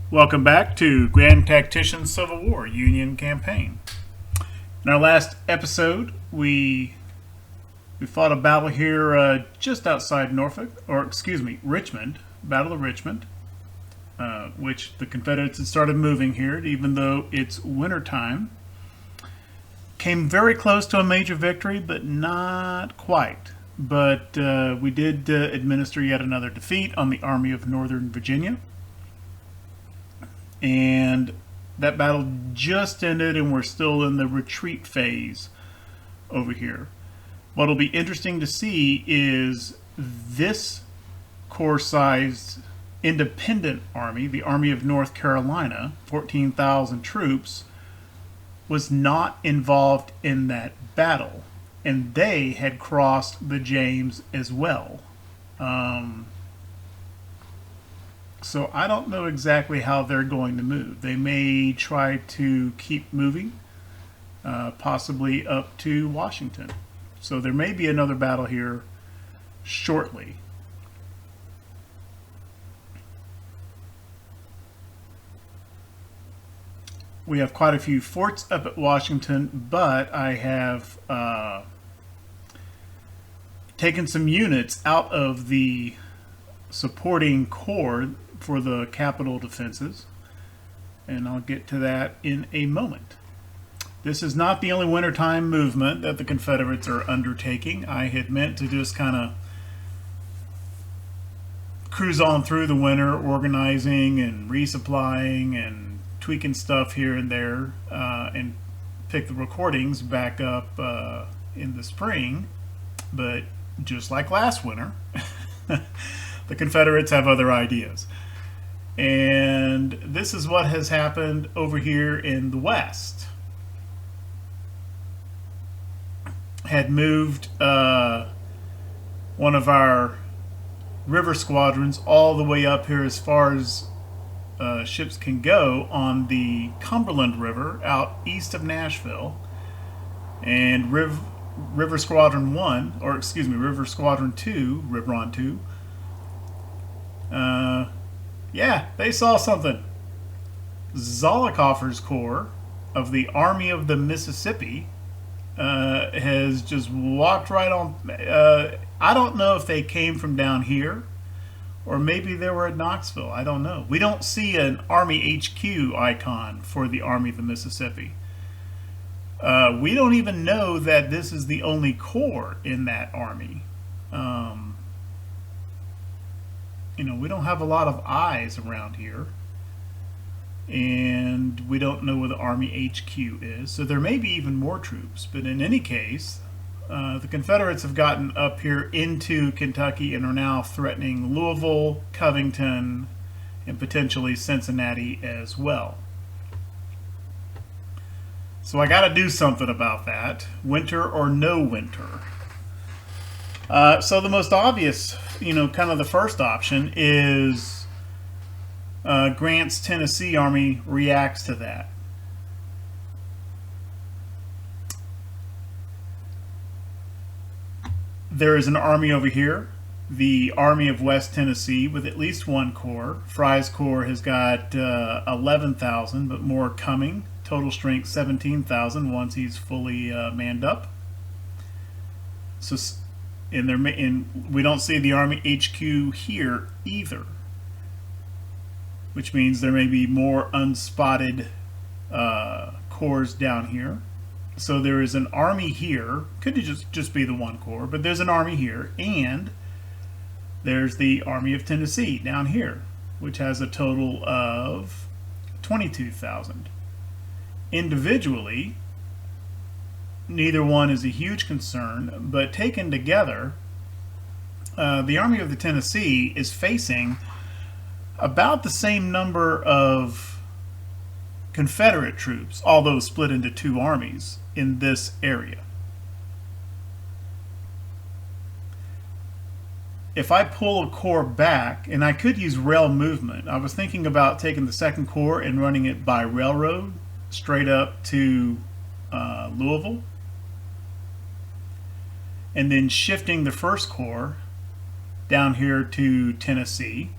Welcome back to Grand Tactician Civil War Union Campaign. In our last episode, we fought a battle here just outside Norfolk, or excuse me, Richmond, Battle of Richmond, which the Confederates had started moving here, even though it's wintertime. Came very close to a major victory, but not quite. But we did administer yet another defeat on the Army of Northern Virginia. And that battle just ended, and we're still in the retreat phase over here. What'll be interesting to see is this corps-sized independent army, the Army of North Carolina, 14,000 troops, was not involved in that battle, and they had crossed the James as well. So I don't know exactly how they're going to move. They may try to keep moving, possibly up to Washington. So there may be another battle here shortly. We have quite a few forts up at Washington, but I have taken some units out of the supporting corps for the capital defenses, and I'll get to that in a moment. This is not the only wintertime movement that the Confederates are undertaking. I had meant to just kind of cruise on through the winter, organizing and resupplying and tweaking stuff here and there, and pick the recordings back up in the spring. But just like last winter, the Confederates have other ideas. And this is what has happened over here in the West. Had moved one of our river squadrons all the way up here as far as ships can go on the Cumberland River out east of Nashville. And River Squadron 1, or excuse me, River Squadron 2, Riveron 2, yeah, they saw something. Zollicoffer's Corps of the Army of the Mississippi has just walked right on. I don't know if they came from down here, or maybe they were at Knoxville. I don't know. We don't see an Army HQ icon for the Army of the Mississippi. We don't even know that this is the only corps in that army. We don't have a lot of eyes around here, and we don't know where the Army HQ is, so there may be even more troops. But in any case, the Confederates have gotten up here into Kentucky and are now threatening Louisville, Covington, and potentially Cincinnati as well. So I got to do something about that, winter or no winter. So the most obvious, kind of the first option is Grant's Tennessee Army reacts to that. There is an army over here, the Army of West Tennessee, with at least one corps. Fry's Corps has got 11,000, but more coming. Total strength 17,000 once he's fully manned up. So, we don't see the Army HQ here either, which means there may be more unspotted corps down here. So there is an army here. Could just be the one corps, but there's an army here, and there's the Army of Tennessee down here, which has a total of 22,000. Individually, neither one is a huge concern, but taken together, the Army of the Tennessee is facing about the same number of Confederate troops, although split into two armies in this area. If I pull a corps back, and I could use rail movement, I was thinking about taking the Second Corps and running it by railroad straight up to Louisville, and then shifting the First Corps down here to Tennessee,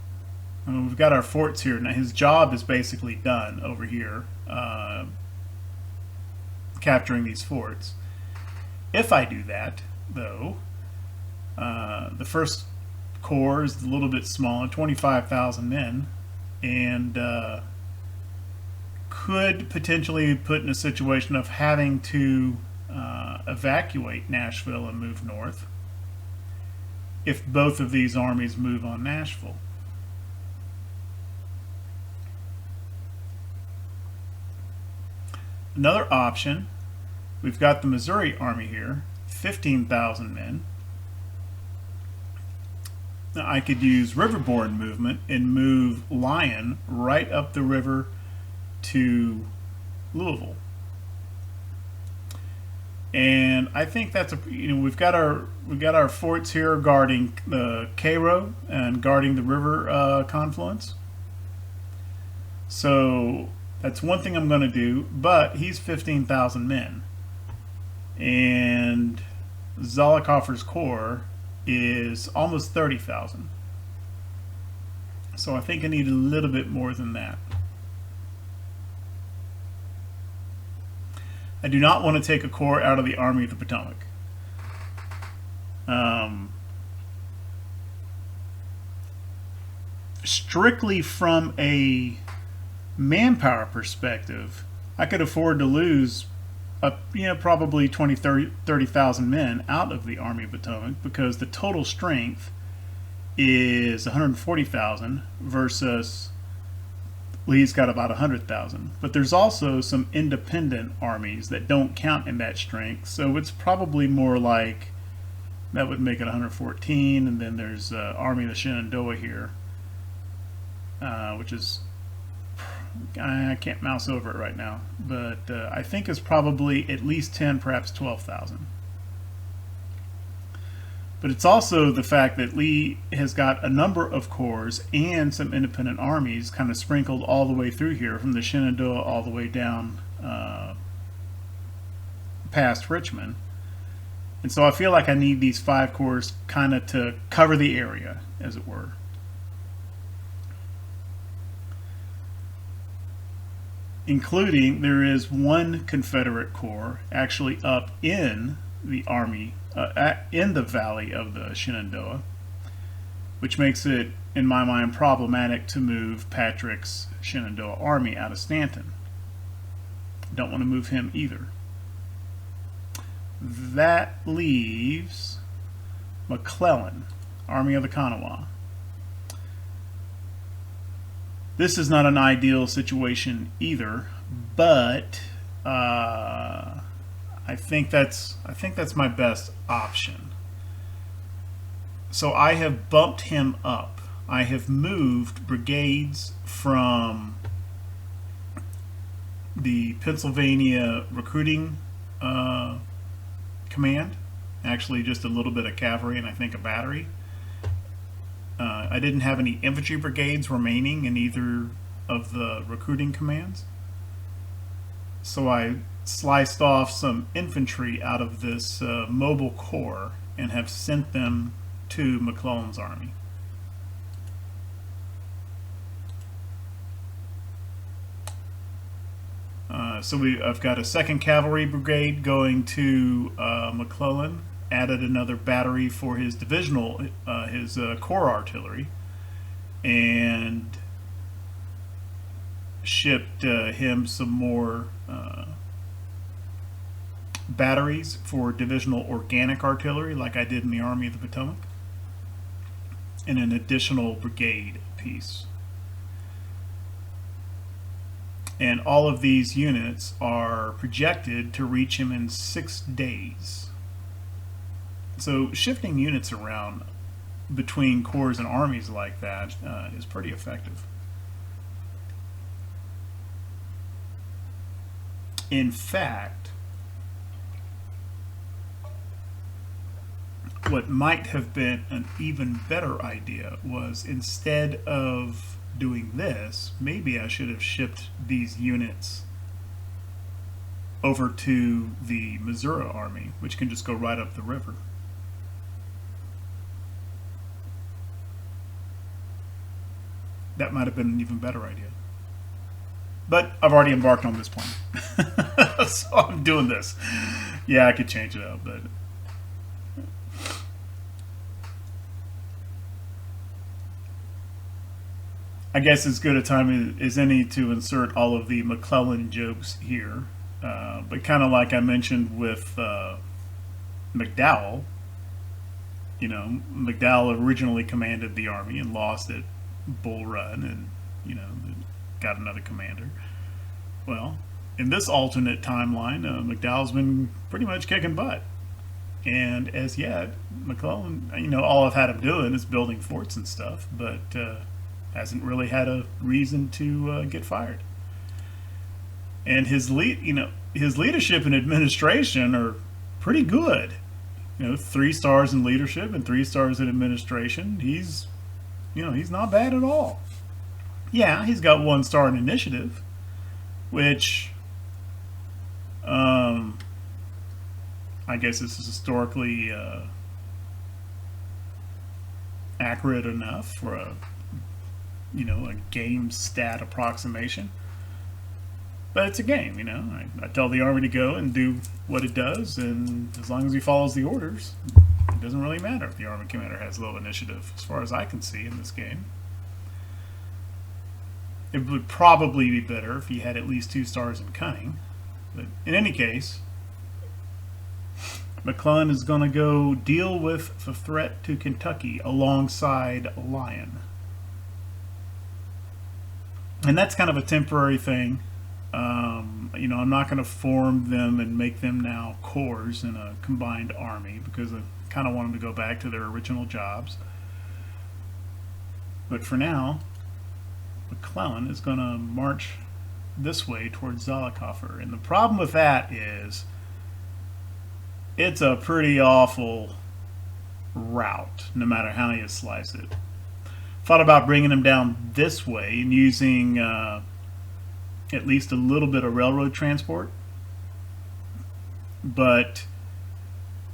We've got our forts here. Now his job is basically done over here, capturing these forts. If I do that, though, the first corps is a little bit smaller, 25,000 men, and could potentially put in a situation of having to evacuate Nashville and move north if both of these armies move on Nashville. Another option, we've got the Missouri Army here, 15,000 men. Now I could use riverboard movement and move Lyon right up the river to Louisville. And I think that's we've got our forts here guarding the Cairo and guarding the river confluence. So that's one thing I'm going to do, but he's 15,000 men. And Zollicoffer's corps is almost 30,000. So I think I need a little bit more than that. I do not want to take a corps out of the Army of the Potomac. Strictly from a manpower perspective, I could afford to lose probably 20, 30,000 men out of the Army of Potomac, because the total strength is 140,000 versus Lee's got about 100,000. But there's also some independent armies that don't count in that strength, so it's probably more like, that would make it 114, and then there's Army of the Shenandoah here, which is, I can't mouse over it right now, but I think it's probably at least 10, perhaps 12,000. But it's also the fact that Lee has got a number of corps and some independent armies kind of sprinkled all the way through here, from the Shenandoah all the way down past Richmond. And so I feel like I need these 5 corps kind of to cover the area, as it were. Including, there is one Confederate corps actually up in the army, in the valley of the Shenandoah, which makes it, in my mind, problematic to move Patrick's Shenandoah army out of Stanton. Don't want to move him either. That leaves McClellan, Army of the Kanawha. This is not an ideal situation either, but I think that's my best option. So I have bumped him up. I have moved brigades from the Pennsylvania recruiting command, actually just a little bit of cavalry and I think a battery. I didn't have any infantry brigades remaining in either of the recruiting commands, so I sliced off some infantry out of this mobile corps and have sent them to McClellan's army. I've got a 2nd Cavalry Brigade going to McClellan, added another battery for his divisional, his corps artillery, and shipped him some more batteries for divisional organic artillery, like I did in the Army of the Potomac, and an additional brigade piece. And all of these units are projected to reach him in 6 days. So shifting units around between corps and armies like that is pretty effective. In fact, what might have been an even better idea was, instead of doing this, maybe I should have shipped these units over to the Missouri Army, which can just go right up the river. that might have been an even better idea. But I've already embarked on this plan. So I'm doing this. Yeah, I could change it up, but I guess as good a time as any to insert all of the McClellan jokes here. But kind of like I mentioned with McDowell, McDowell originally commanded the army and lost at Bull Run, and got another commander. Well, in this alternate timeline, McDowell's been pretty much kicking butt, and as yet, McClellan, all I've had him doing is building forts and stuff, but hasn't really had a reason to get fired. And his leadership and administration are pretty good. 3 stars in leadership and 3 stars in administration. He's not bad at all. Yeah, he's got 1 star in initiative, which I guess this is historically accurate enough for a game stat approximation. But it's a game, I tell the army to go and do what it does, and as long as he follows the orders, it doesn't really matter if the army commander has low initiative, as far as I can see in this game. It would probably be better if he had at least 2 stars in cunning, but in any case, McClellan is going to go deal with the threat to Kentucky alongside Lyon. And that's kind of a temporary thing. I'm not going to form them and make them now corps in a combined army, because I kind of want them to go back to their original jobs. But for now, McClellan is going to march this way towards Zollicoffer. And the problem with that is it's a pretty awful route, no matter how you slice it. Thought about bringing him down this way and using at least a little bit of railroad transport. But,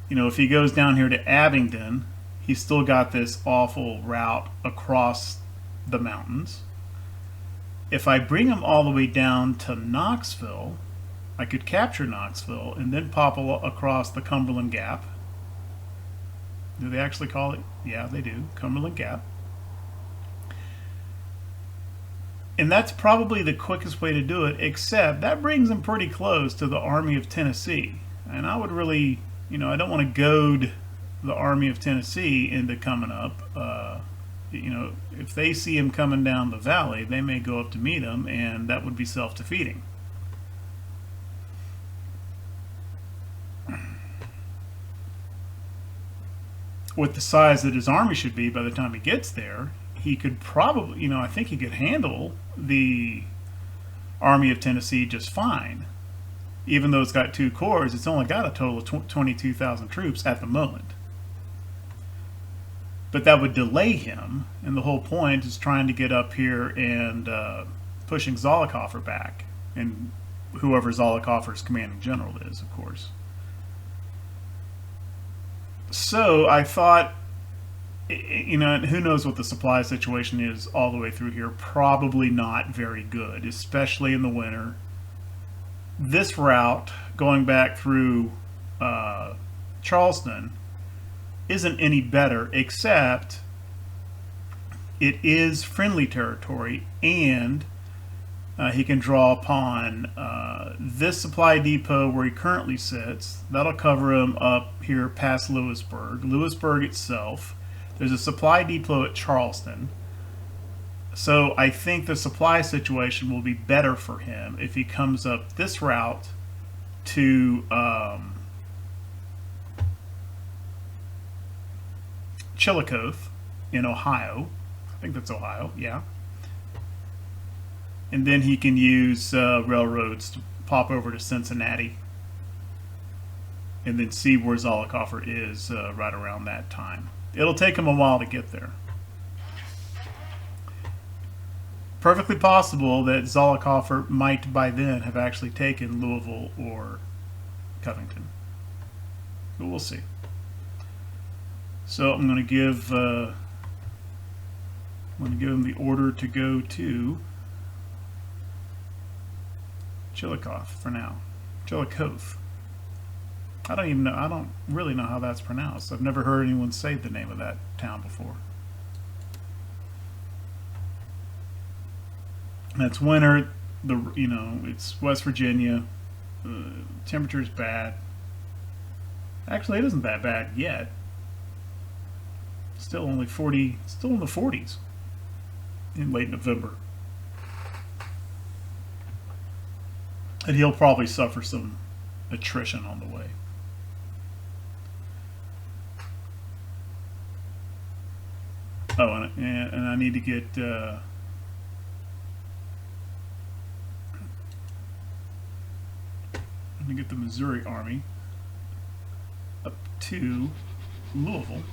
if he goes down here to Abingdon, he's still got this awful route across the mountains. If I bring him all the way down to Knoxville, I could capture Knoxville and then pop across the Cumberland Gap. Do they actually call it? Yeah, they do. Cumberland Gap. And that's probably the quickest way to do it, except that brings them pretty close to the Army of Tennessee. And I would really, I don't want to goad the Army of Tennessee into coming up. If they see him coming down the valley, they may go up to meet him, and that would be self-defeating. With the size that his army should be by the time he gets there, he could probably, I think he could handle the Army of Tennessee just fine. Even though it's got 2 corps, it's only got a total of 22,000 troops at the moment. But that would delay him, and the whole point is trying to get up here and pushing Zollicoffer back, and whoever Zollicoffer's commanding general is, of course. So I thought, who knows what the supply situation is all the way through here. Probably not very good, especially in the winter. This route, going back through Charleston, isn't any better, except it is friendly territory, and he can draw upon this supply depot where he currently sits. That'll cover him up here past Lewisburg. Lewisburg itself. There's a supply depot at Charleston. So I think the supply situation will be better for him if he comes up this route to Chillicothe in Ohio. I think that's Ohio, yeah. And then he can use railroads to pop over to Cincinnati and then see where Zollicoffer is right around that time. It'll take him a while to get there. Perfectly possible that Zollicoffer might by then have actually taken Louisville or Covington. But we'll see. So I'm going to give my I'm going to give them the order to go to Chillicothe for now. Chillicothe. I don't really know how that's pronounced. I've never heard anyone say the name of that town before. And it's winter. It's West Virginia. Temperature's bad. Actually, it isn't that bad yet. Still only 40. Still in the 40s in late November. And he'll probably suffer some attrition on the way. Oh, and I need to get let me get the Missouri Army up to Louisville,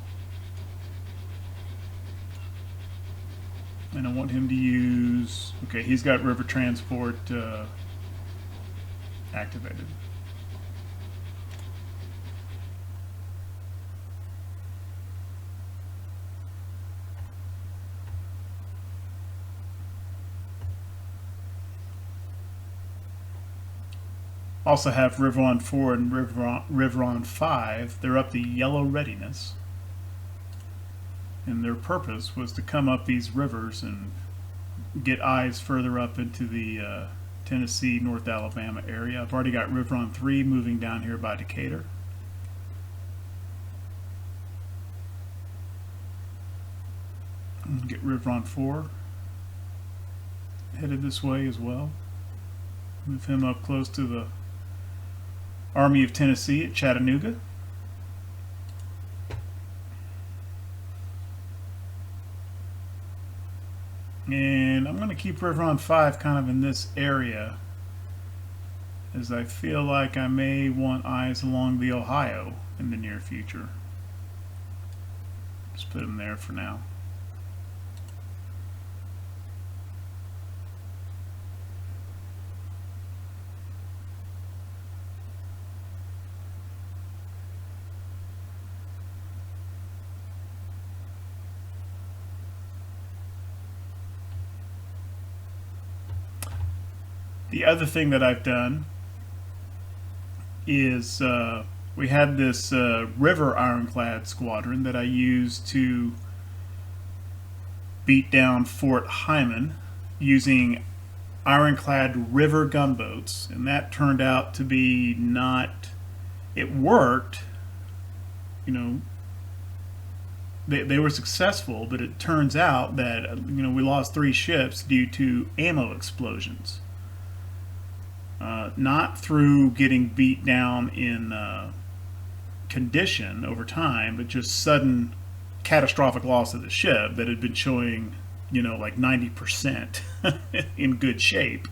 and I want him to use. Okay, he's got river transport activated. Also have Riveron 4 and Riveron 5. They're up to yellow readiness. And their purpose was to come up these rivers and get eyes further up into the Tennessee, North Alabama area. I've already got Riveron 3 moving down here by Decatur. Get Riveron 4 headed this way as well. Move him up close to the Army of Tennessee at Chattanooga. And I'm going to keep Riveron 5 kind of in this area, as I feel like I may want eyes along the Ohio in the near future. Just put him there for now. The other thing that I've done is we had this river ironclad squadron that I used to beat down Fort Hyman using ironclad river gunboats, and that turned out to be it worked, they were successful, but it turns out that we lost 3 ships due to ammo explosions. Not through getting beat down in condition over time, but just sudden catastrophic loss of the ship that had been showing, like 90% in good shape.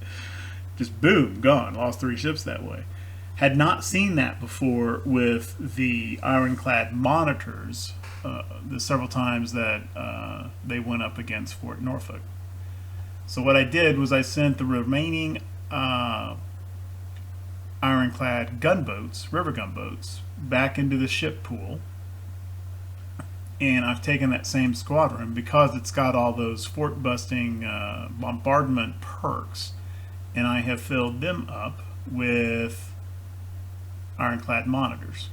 Just boom, gone. Lost 3 ships that way. Had not seen that before with the ironclad monitors the several times that they went up against Fort Norfolk. So what I did was I sent the remaining ironclad gunboats, river gunboats, back into the ship pool, and I've taken that same squadron because it's got all those fort busting bombardment perks, and I have filled them up with ironclad monitors,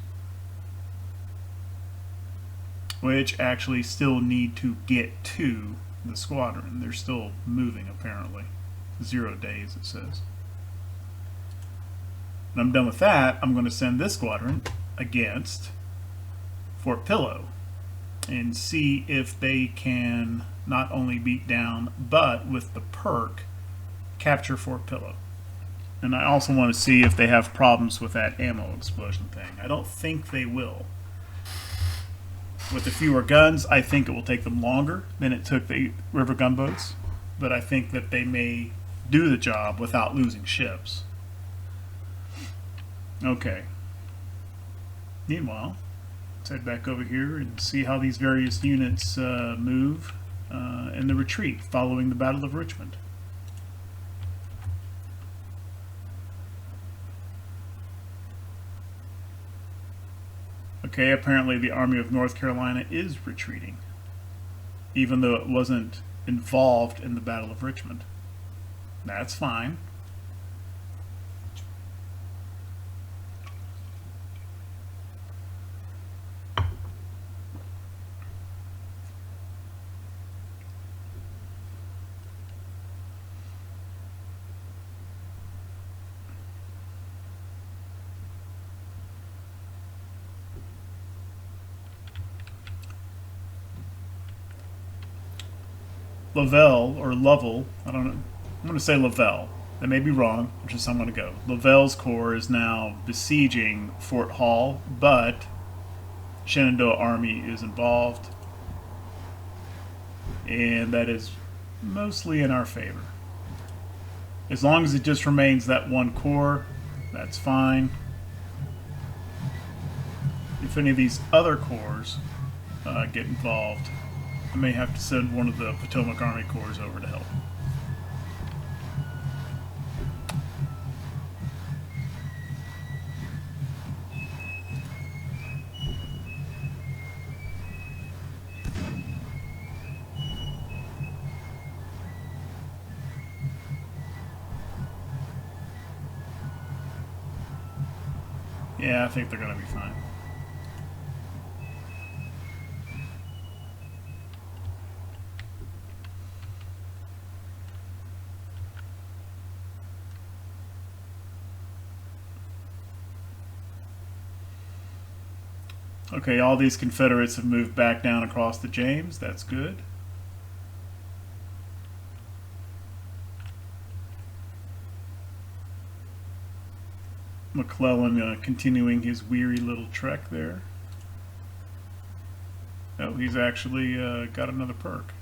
which actually still need to get to the squadron. They're still moving apparently. 0 days it says. When I'm done with that, I'm going to send this squadron against Fort Pillow and see if they can not only beat down, but with the perk, capture Fort Pillow. And I also want to see if they have problems with that ammo explosion thing. I don't think they will. With the fewer guns, I think it will take them longer than it took the river gunboats, but I think that they may do the job without losing ships. Okay. Meanwhile, let's head back over here and see how these various units move in the retreat following the Battle of Richmond. Okay, apparently the Army of North Carolina is retreating, even though it wasn't involved in the Battle of Richmond. That's fine. Lavelle, or Lovell, I don't know. I'm going to say Lavelle. That may be wrong, which is how I'm going to go. Lavelle's corps is now besieging Fort Hall, but Shenandoah Army is involved, and that is mostly in our favor. As long as it just remains that one corps, that's fine. If any of these other corps get involved, I may have to send one of the Potomac Army Corps over to help. Yeah, I think they're going to be fine. Okay, all these Confederates have moved back down across the James. That's good. McClellan continuing his weary little trek there. Oh, he's actually got another perk.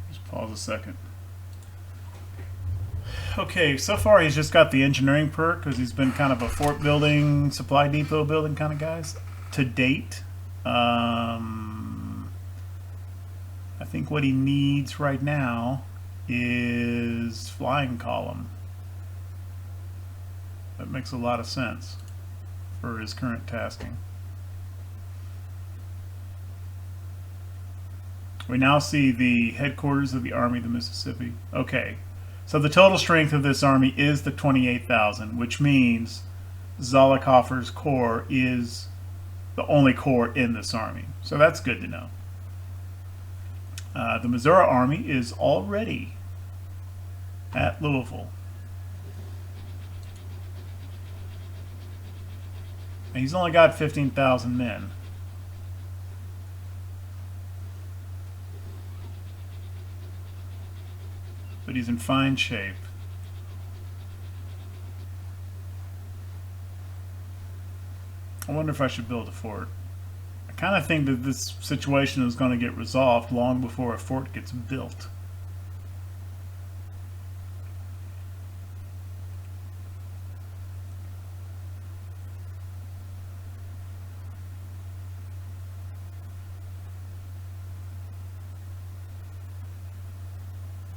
Just pause a second. Okay, so far he's just got the engineering perk because he's been kind of a fort building, supply depot building kind of guys to date. I think what he needs right now is flying column. That makes a lot of sense for his current tasking. We now see the headquarters of the Army of the Mississippi. Okay, so the total strength of this army is the 28,000, which means Zollicoffer's corps is the only corps in this army. So that's good to know. The Missouri Army is already at Louisville. And he's only got 15,000 men. But he's in fine shape. I wonder if I should build a fort. I kind of think that this situation is going to get resolved long before a fort gets built.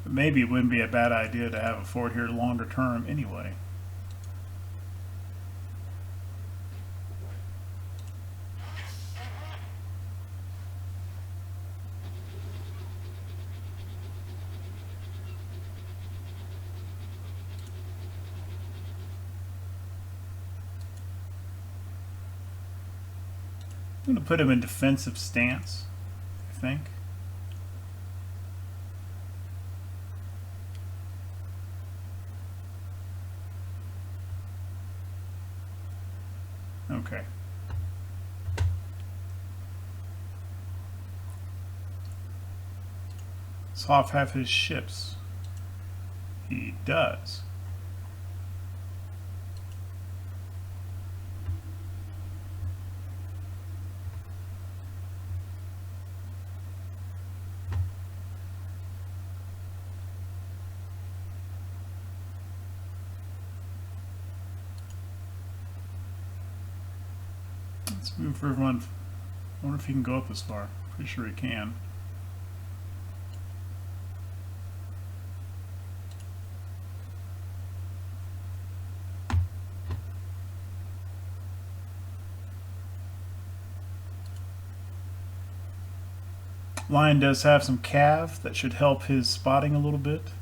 But maybe it wouldn't be a bad idea to have a fort here longer term anyway. I'm going to put him in defensive stance, I think. Okay. Does Hoff have his ships? He does. Let's move for everyone. I wonder if he can go up this far. Pretty sure he can. Lion does have some cav that should help his spotting a little bit.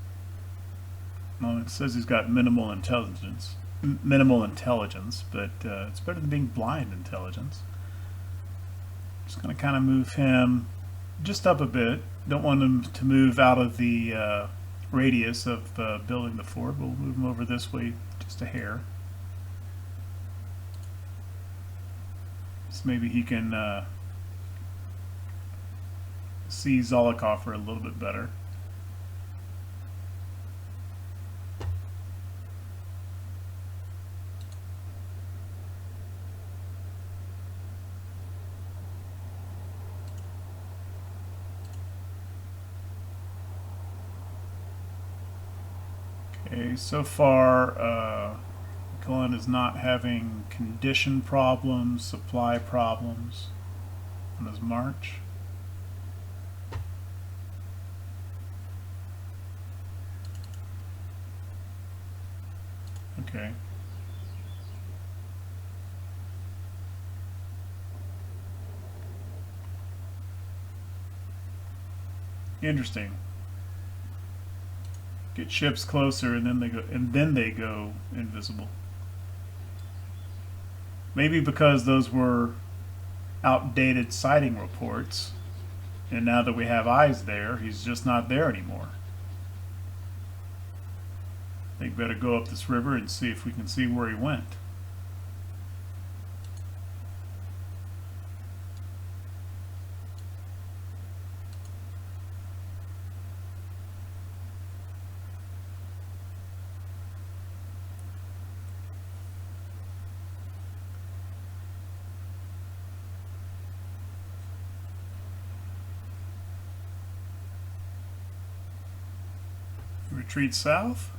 Well, it says he's got minimal intelligence. Minimal intelligence, but it's better than being blind intelligence. Just going to kind of move him just up a bit. Don't want him to move out of the radius of building the fort. We'll move him over this way just a hair. So maybe he can see Zollicoffer a little bit better. Okay, so far Cullen is not having condition problems, supply problems on his march. Okay. Interesting. Get ships closer and then they go invisible. Maybe because those were outdated sighting reports, and now that we have eyes there, he's just not there anymore. I think better go up this river and see if we can see where he went. Retreat south.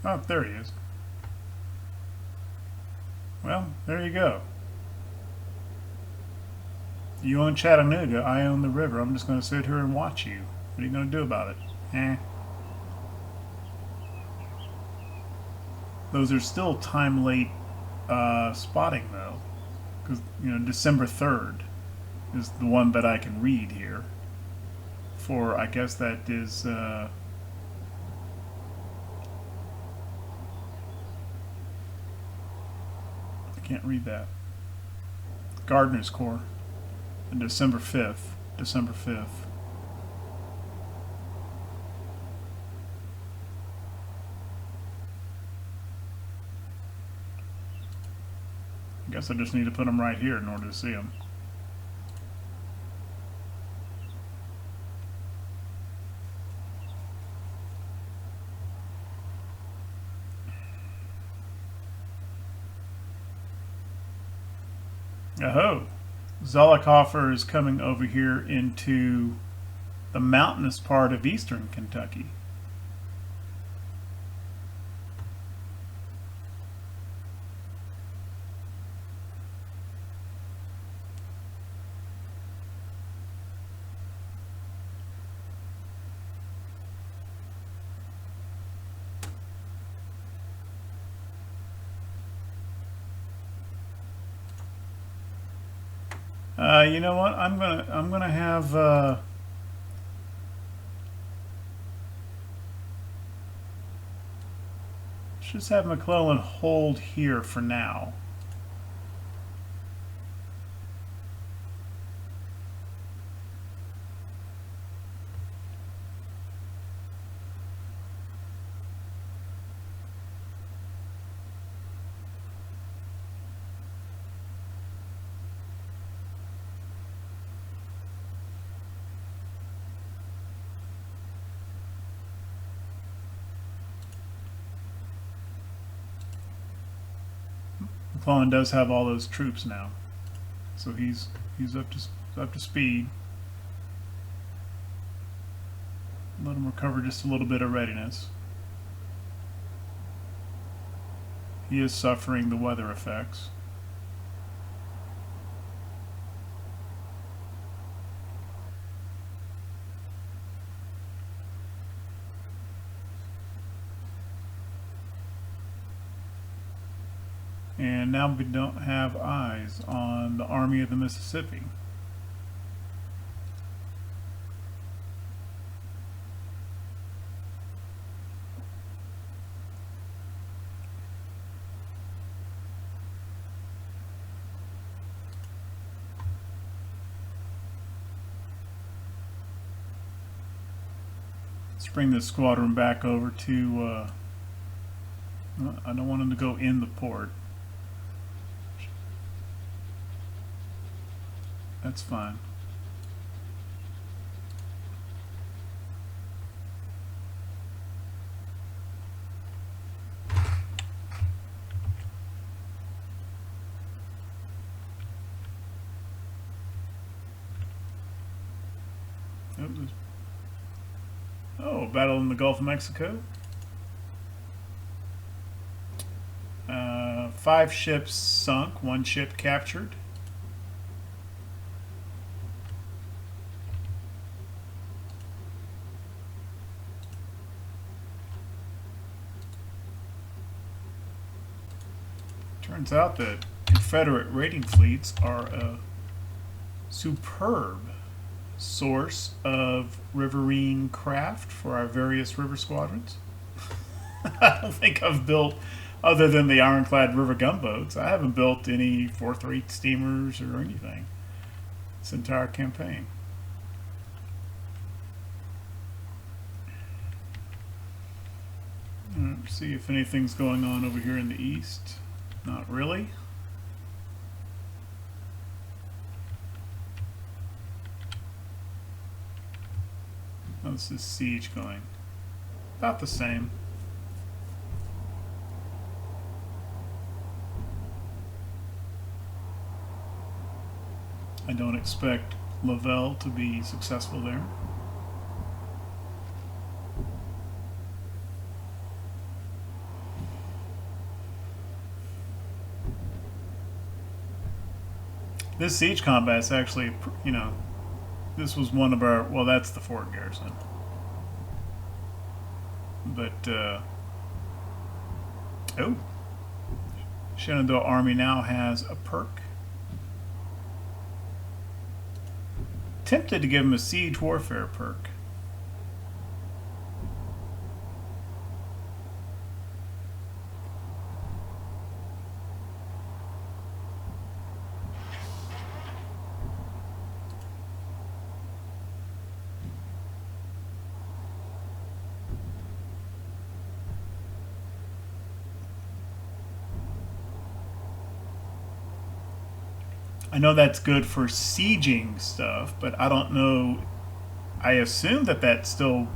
Oh, there he is. Well, there you go. You own Chattanooga, I own the river. I'm just going to sit here and watch you. What are you going to do about it? Eh. Those are still time late spotting though, because December 3rd is the one that I can read here. For I guess that is I can't read that. Gardner's Corps. And December 5th. December 5th. I guess I just need to put them right here in order to see them. Oh, Zollicoffer is coming over here into the mountainous part of eastern Kentucky. You know what? I'm gonna have just have McClellan hold here for now. McClellan does have all those troops now, so he's up to speed. Let him recover just a little bit of readiness. He is suffering the weather effects. And now we don't have eyes on the Army of the Mississippi. Let's bring this squadron back over to, I don't want them to go in the port. That's fine. Oh, battle in the Gulf of Mexico. 5 ships sunk, 1 ship captured. Turns out that Confederate raiding fleets are a superb source of riverine craft for our various river squadrons. I don't think I've built, other than the ironclad river gunboats, I haven't built any 4th rate steamers or anything this entire campaign. Let's see if anything's going on over here in the east. Not really. How's this siege going? About the same. I don't expect Lavelle to be successful there. This siege combat is actually, you know, this was one of our, well, that's the Fort Garrison. But, oh, Shenandoah Army now has a perk. Tempted to give him a siege warfare perk. I know that's good for sieging stuff, but I don't know. I assume that that's still,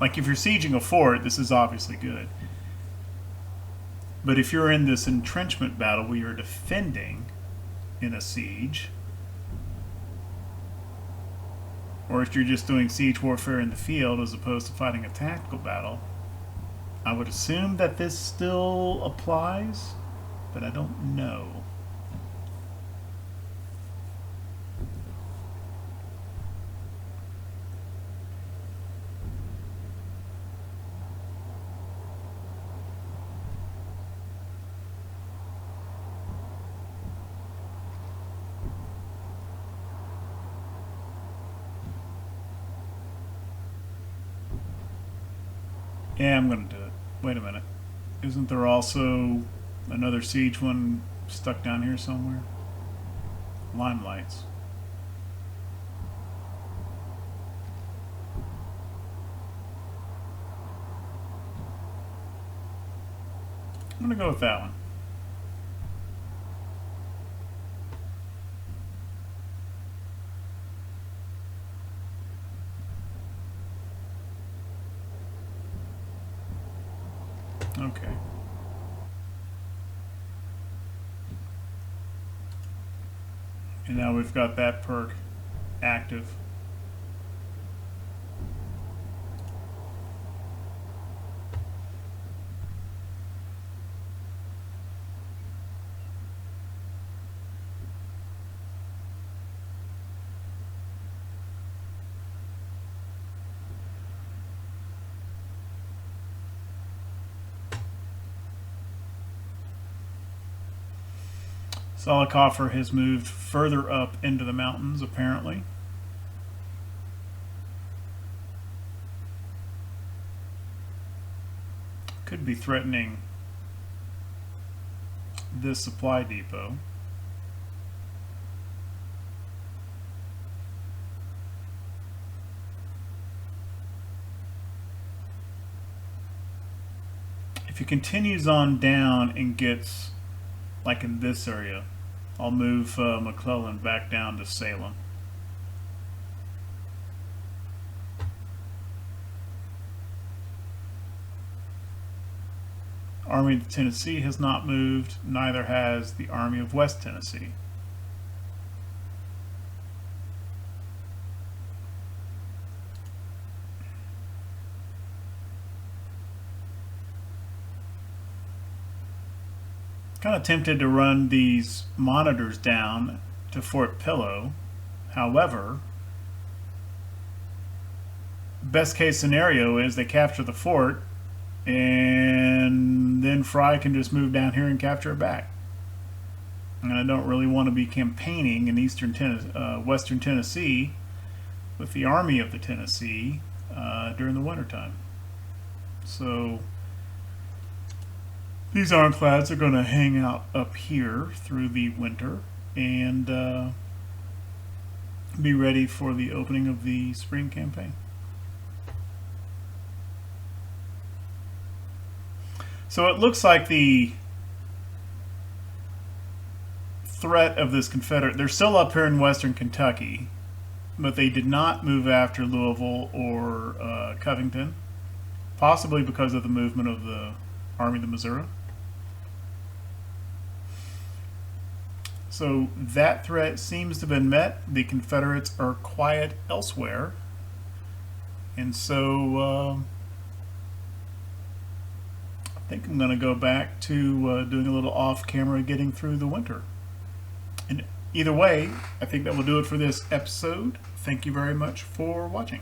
like if you're sieging a fort, this is obviously good. But if you're in this entrenchment battle where you're defending in a siege, or if you're just doing siege warfare in the field as opposed to fighting a tactical battle, I would assume that this still applies, but I don't know. Yeah, I'm going to do it. Wait a minute. Isn't there also another siege one stuck down here somewhere? Limelights. I'm going to go with that one. Okay. And now we've got that perk active. Zollicoffer has moved further up into the mountains, apparently. Could be threatening this supply depot. If he continues on down and gets, like in this area, I'll move McClellan back down to Salem. Army of Tennessee has not moved, neither has the Army of West Tennessee. Kind of tempted to run these monitors down to Fort Pillow. However, best case scenario is they capture the fort, and then Fry can just move down here and capture it back. And I don't really want to be campaigning in Western Tennessee with the Army of the Tennessee during the wintertime. So these ironclads are going to hang out up here through the winter and be ready for the opening of the spring campaign. So it looks like the threat of this Confederate, they're still up here in western Kentucky, but they did not move after Louisville or Covington, possibly because of the movement of the Army of the Missouri. So that threat seems to have been met. The Confederates are quiet elsewhere. And so I think I'm going to go back to doing a little off-camera getting through the winter. And either way, I think that will do it for this episode. Thank you very much for watching.